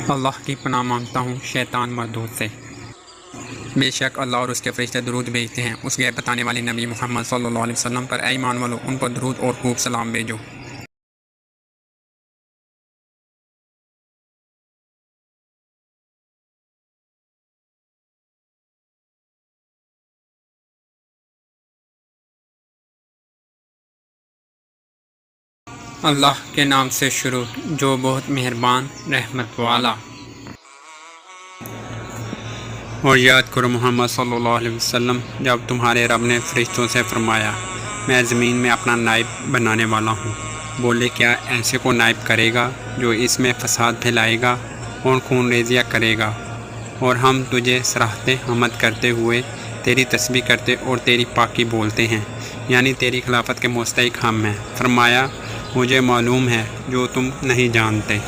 اللہ کی پناہ مانگتا ہوں شیطان مردود سے۔ بے شک اللہ اور اس کے فرشتے درود بھیجتے ہیں اس غیب بتانے والے نبی محمد صلی اللہ علیہ وسلم پر۔ اے ایمان والو، ان پر درود اور خوب سلام بھیجو۔ اللہ کے نام سے شروع جو بہت مہربان رحمت والا۔ اور یاد کرو محمد صلی اللہ علیہ وسلم جب تمہارے رب نے فرشتوں سے فرمایا میں زمین میں اپنا نائب بنانے والا ہوں۔ بولے کیا ایسے کو نائب کرے گا جو اس میں فساد پھیلائے گا اور خون ریزیاں کرے گا؟ اور ہم تجھے سراہتے حمد کرتے ہوئے تیری تسبیح کرتے اور تیری پاکی بولتے ہیں، یعنی تیری خلافت کے مستحق ہم ہیں۔ فرمایا مجھے معلوم ہے جو تم نہیں جانتے۔